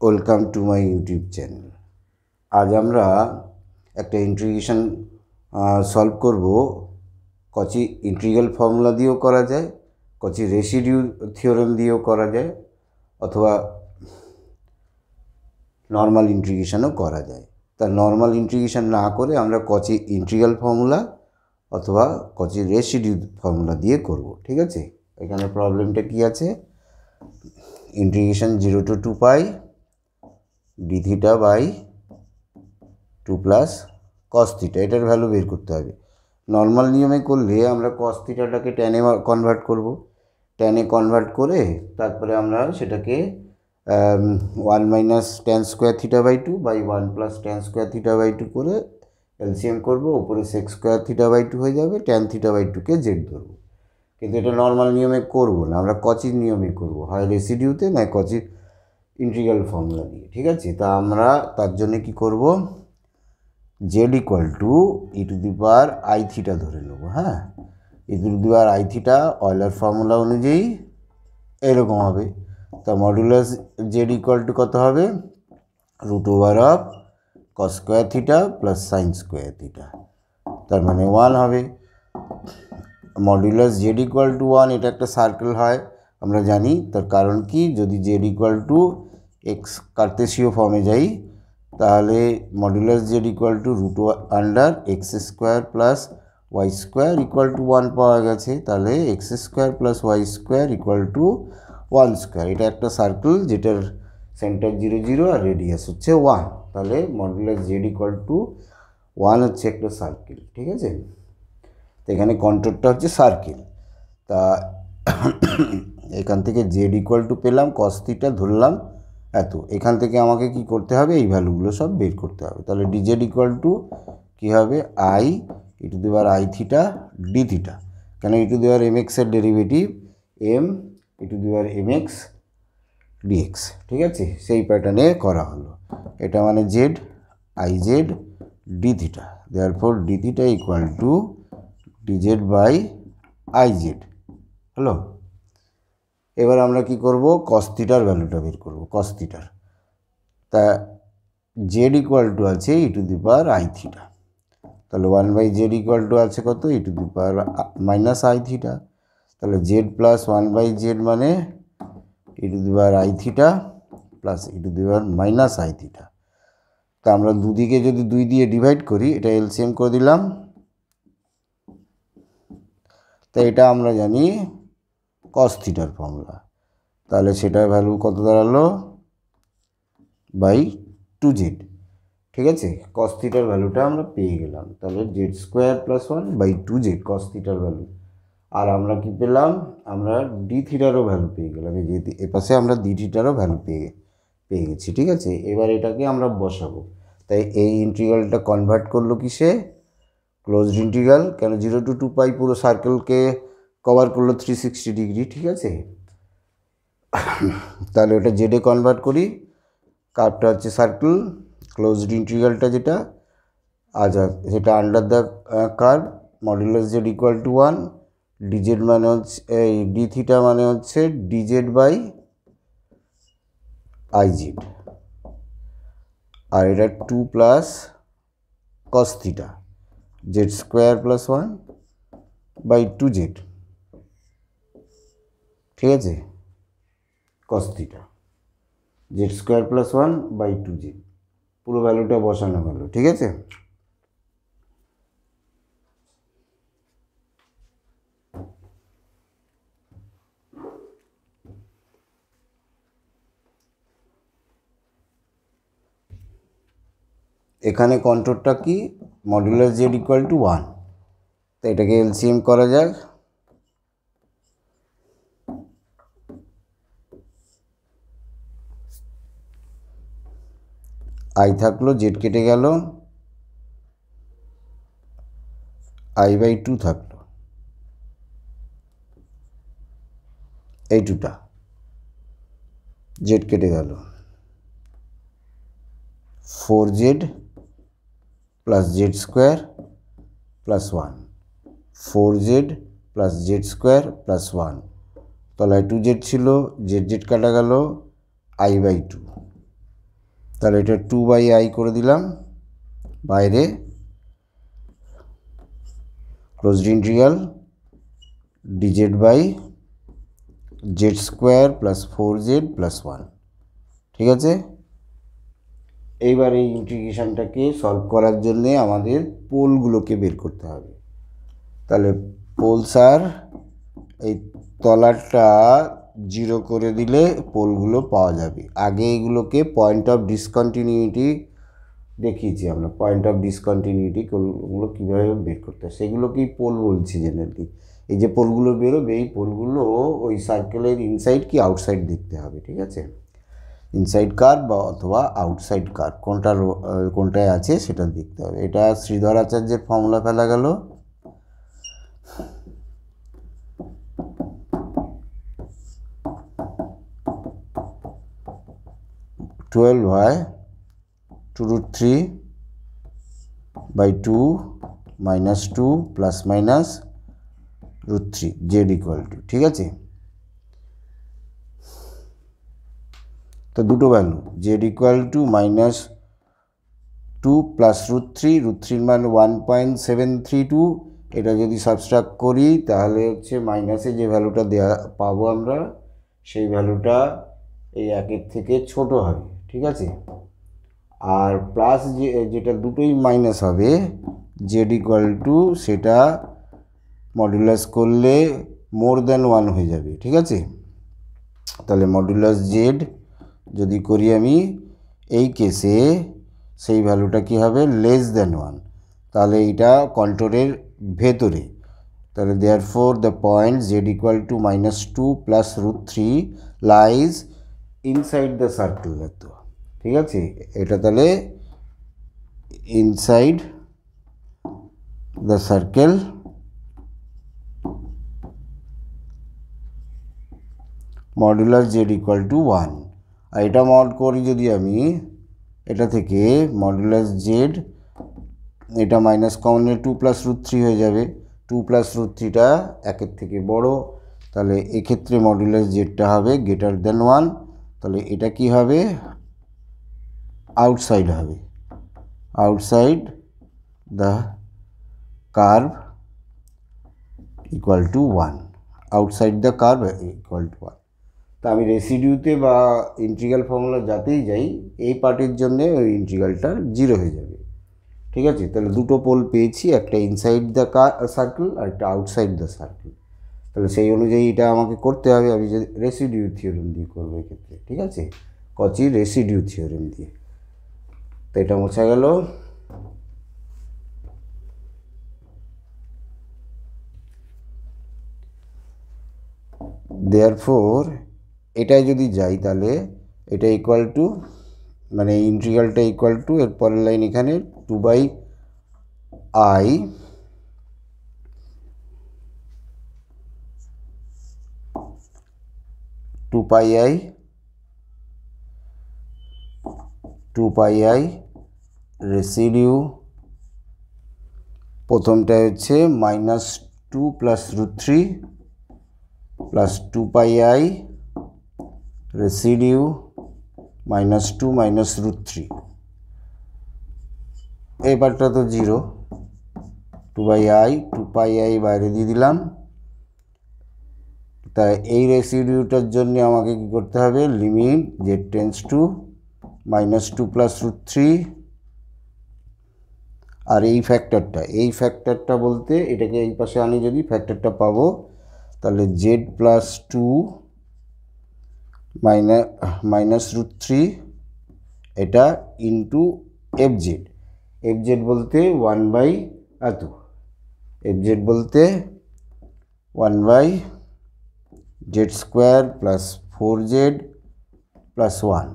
Welcome to my YouTube channel. আজ আমরা একটা ইন্টিগ্রেশন সলভ করব। কচি ইন্টিগ্রাল ফর্মুলা দিয়েও করা যায়, কচি রেসিডিউ থিওরেম দিয়েও করা যায়, অথবা নর্মাল ইন্টিগ্রেশনও করা যায়। তা নর্মাল ইন্টিগ্রেশন না করে আমরা কচি ইন্টিগ্রাল ফর্মুলা অথবা কচি রেসিডিউ ফর্মুলা দিয়ে করব। ঠিক আছে, এখানে প্রবলেমটা কি আছে? Integration 0 to 2 pi d theta by 2 plus cos theta, এটার ভ্যালু বের করতে হবে। নর্মাল নিয়মে করলে আমরা কস থিটাটাকে ট্যানে কনভার্ট করব, ট্যানে কনভার্ট করে তারপরে আমরা সেটাকে 1 minus tan square theta by 2 by 1 plus tan square theta by 2 করে এলসিএম করবো, উপরে সেক স্কোয়ার থিটা বাই 2 হয়ে যাবে, ট্যান থিটা বাই 2কে জেড ধরবো। কিন্তু এটা নর্মাল নিয়মে করব না, আমরা কচির নিয়মে করব, হয় রেসিডিউতে নয় কচির ইন্টিগ্রাল ফর্মুলা দিয়ে। ঠিক আছে, তা আমরা তার জন্য কি করব, Z equal to e to the power i theta ধরে নেব। হ্যাঁ, e to the power i theta Euler formula অনুযায়ী এরকম হবে। তা মডুলাস জেড ইকুয়াল টু কত হবে? Root over of cos square theta plus sine square theta, তার মানে 1 হবে। মডুলাস জেড ইকুয়াল টু 1, এটা একটা সার্কেল হয় আমরা জানি। তার কারণ কি, যদি জেড ইকুয়াল টু এক্স কার্তেশীয় ফর্মে যাই তাহলে modulus z equal to root under x square plus y square equal to 1 পাওয়া গেছে। তাহলে x square plus y square equal to 1 square. এটা একটা সার্কেল যেটার সেন্টার 0 0 আর রেডিয়াস হচ্ছে 1। তাহলে মডুলাস জেড ইকুয়াল টু 1 হচ্ছে একটা সার্কেল। ঠিক আছে, তো এখানে কন্ট্রোরটা হচ্ছে সার্কেল। তা এখান থেকে জেড ইকুয়াল টু পেলাম, কস থিটা ধরলাম এত। এখান থেকে আমাকে কি করতে হবে, এই ভ্যালুগুলো সব বের করতে হবে। তাহলে ডিজেড ইকুয়াল টু কী হবে, i e to the power i theta d theta, কেন e to the power m এক্সের derivative m e to the power m x dx. ঠিক আছে, সেই প্যাটার্নে করা হলো। এটা মানে z i z d theta, therefore d theta equal to dz by i z হলো। এবার আমরা কি করব, কস থিটার ভ্যালুটা বের করব, কস থিটার। তা জেড ইকুয়াল টু আছে e to the power i theta, তাহলে 1 বাই জেড ইকুয়াল টু আছে কত, e to the power minus i theta. তাহলে জেড প্লাস 1 বাই জেড মানে e to the power i theta plus e to the power minus i theta. তা আমরা দুদিকে যদি 2 দিয়ে ডিভাইড করি, এটা এলসিএম করে দিলাম। তা এটা আমরা জানি কস থিটার ফর্মুলা, তাহলে সেটার ভ্যালু কত দাঁড়ালো, বাই 2z। ঠিক আছে, কস থিটার ভ্যালুটা আমরা পেয়ে গেলাম। তাহলে z square plus 1 by 2z cos থিটার ভ্যালু। আর আমরা কি পেলাম, আমরা ডি থিটারও ভ্যালু পেয়ে গেলাম। এই যে এপাশে আমরা ডি থিটারও ভ্যালু পেয়ে গেছি। ঠিক আছে, এবার এটাকে আমরা বসাবো। তাই এই ইন্টিগ্রালটা কনভার্ট করলো কিসে, ক্লোজড ইন্টিগ্রাল। কেন 0 to 2 পাই পুরো সার্কেলকে কভার করলো 360 ডিগ্রি। ঠিক আছে, তাহলে ওটা জেডে কনভার্ট করি, কার্ভটা হচ্ছে সার্কেল, ক্লোজড ইন্টিগ্রালটা যেটা আচ্ছা সেটা under the curve, modulus z equal to 1, DZ মানে হচ্ছে এই ডি থিটা মানে হচ্ছে ডিজেড বাই আইজেড, আর এটা 2 plus cos theta z square plus 1 by 2z। ঠিক আছে, cos theta z square plus 1 by 2z, পুরো ভ্যালুটা বসানো হলো। ঠিক আছে, এখানে কন্ট্রোরটা কি, মডুলাস জেড ইকুয়াল টু 1। তো এটাকে এলসিএম করা যাক। আই থাকলো, জেড কেটে গেল, আই বাই 2 থাকলো, এই 2টা জেড কেটে গেল, 4z plus Z square plus 1, 4z plus Z square plus 1, তলায় 2z ছিল, জেড জেড কাটা গেল, আই বাই 2 তাহলে এটা 2/i করে দিলাম, বাইরে closed integral dz by z square plus 4z plus 1। ঠিক আছে, এইবার এই ইন্টিগ্রেশনটাকে সলভ করার জন্যে আমাদের পোলগুলোকে বের করতে হবে। তাহলে পোলস আর এই তলাটা 0 করে দিলে পোলগুলো পাওয়া যাবে। আগে এগুলোকে পয়েন্ট অফ ডিসকন্টিনিউটি দেখিয়েছি আমরা, পয়েন্ট অফ ডিসকন্টিনিউটিগুলো কীভাবে বের করতে হয় সেগুলোকেই পোল বলছি জেনারেলি। এই যে পোলগুলো বেরোবে এই পোলগুলো ওই সার্কেলের ইনসাইড কি আউটসাইড দেখতে হবে। ঠিক আছে, ইনসাইড কার্ভ বা অথবা আউটসাইড কার্ভ কোনটায় আছে সেটা দেখতে হবে। এটা শ্রীধর আচার্যের ফর্মুলা ফেলা গেল। টুয়েলভ হয় 2√3/2 - 2 plus minus √3 z equal to. ঠিক আছে, তো দুটো value z equal to -2 plus √3 মান 1.732। এটা যদি সাবস্ট্রাক্ট করি তাহলে হচ্ছে মাইনাসে যে ভ্যালুটা দেওয়া পাবো আমরা সেই ভ্যালুটা এই 1-এর থেকে ছোট হবে। ঠিক আছে, আর প্লাস যেটা দুটোই মাইনাস হবে z ইকুয়াল টু সেটা মডুলাস করলে মোর দ্যান 1 হয়ে যাবে। ঠিক আছে, তাহলে মডুলাস z যদি করি আমি এই কেসে সেই ভ্যালুটা কি হবে লেস দ্যান 1, তাহলে এটা কন্ট্রোলের ভেতরে। তাহলে therefore the point z equal to -2 plus √3 lies inside the circle. ঠিক আছে, এটা তাহলে inside the circle modulus z equal to 1। আর এটা মড করি যদি আমি এটা থেকে মডুলাস z, এটা মাইনাস কমনে 2 প্লাস √3 হয়ে যাবে। 2 প্লাস √3টা 1-এর থেকে বড়, তাহলে এক্ষেত্রে মডুলাস জেডটা হবে গ্রেটার দেন 1। তাহলে এটা কি হবে আউটসাইড হবে, outside the curve equal to 1, outside the curve equal to 1। তা আমি রেসিডিউতে বা ইন্টিগ্রাল ফর্মুলা যাতেই যাই এই পার্টের জন্যে ওই ইন্টিগ্রালটা 0 হয়ে যাবে। ঠিক আছে, তাহলে দুটো পোল পেয়েছি, একটা ইনসাইড দ্য সার্কেল আর একটা আউটসাইড দ্য সার্কেল। তাহলে সেই অনুযায়ী এটা আমাকে করতে হবে। আমি যে রেসিডিউ থিওরেম দিয়ে করবো এক্ষেত্রে। ঠিক আছে, কচি রেসিডিউ থিওরেম দিয়ে। তো এটা মোছা গেল। দেয়ারফর এটাই যদি যাই তাহলে এটা ইকুয়াল টু মানে ইন্টিগ্রালটা ইকুয়াল টু এর পরের লাইন এখানে 2/i 2πi রেসিডিউ প্রথমটা হচ্ছে -2 plus √3 plus 2πi residue -2 minus √3। এই পার্টটা তো 0, 2πi বাইরে দিয়ে দিলাম। তাই এই রেসিডিউটার জন্য আমাকে কি করতে হবে limit z tends to -2 plus √3 আর এই ফ্যাক্টরটা বলতে এটাকে এই পাশে আনি যদি ফ্যাক্টরটা পাবো তাহলে z প্লাস 2 মাইনাস √3 এটা ইন্টু fz বলতে 1/z square plus 4z plus 1।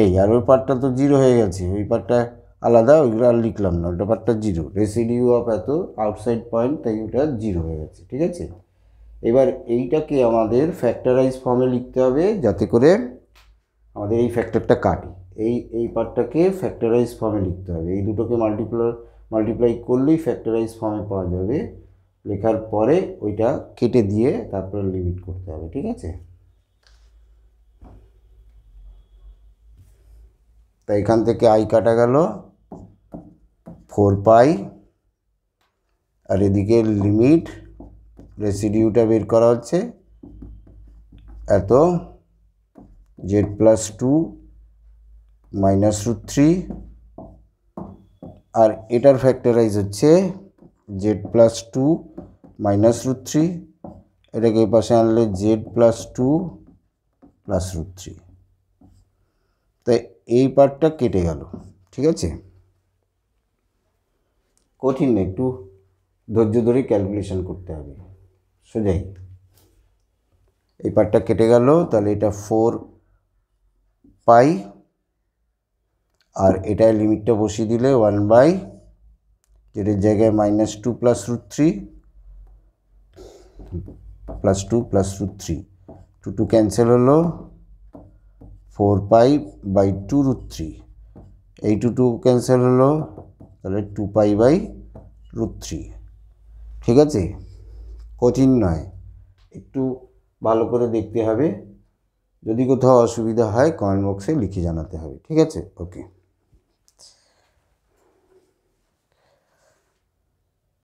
এই আর ওই পার্টটা তো 0 হয়ে গেছে, ওই পার্টটা আলাদা, ওইগুলো আর লিখলাম না, ওটা পার্টটা 0, রেসিডিউ অফ এত আউটসাইড পয়েন্ট, তাই ওটা 0 হয়ে গেছে। ঠিক আছে, এবার এইটাকে আমাদের ফ্যাক্টরাইজ ফর্মে লিখতে হবে যাতে করে আমাদের এই ফ্যাক্টরটা কাটি। এই পার্টটাকে ফ্যাক্টরাইজ ফর্মে লিখতে হবে। এই দুটোকে মাল্টিপ্লাই করলেই ফ্যাক্টরাইজ ফর্মে পাওয়া যাবে। লেখার পরে ওইটা কেটে দিয়ে তারপরে লিমিট করতে হবে। ঠিক আছে, তাই এখান থেকে আই কাটা গেল 4 পাই, আর এদিকে লিমিট রেসিডিউটা বের করা হচ্ছে এত জেড প্লাস 2 মাইনাস √3, আর এটার ফ্যাক্টরাইজ হচ্ছে জেড প্লাস 2 মাইনাস √3, এটাকে এই পাশে আনলে জেড প্লাস 2 প্লাস √3। তাই এই পার্টটা কেটে গেল। ঠিক আছে, কঠিন না, একটু ধৈর্য ধরে ক্যালকুলেশন করতে হবে। সোজাই এই পার্টটা কেটে গেল, তাহলে এটা 4 পাই, আর এটার লিমিটটা বসিয়ে দিলে 1 বাই যেটার জায়গায় -2 প্লাস √3 প্লাস 2 প্লাস √3, 2 2 ক্যান্সেল হলো, 4 পাই বাই 2 √3, এই 2 2 ক্যান্সেল হলো, তাহলে 2 পাই বাই √3। ঠিক আছে, কঠিন নয়, একটু ভালো করে দেখতে হবে। যদি কোথাও অসুবিধা হয় কমেন্ট বক্সে লিখে জানাতে হবে। ঠিক আছে, ওকে।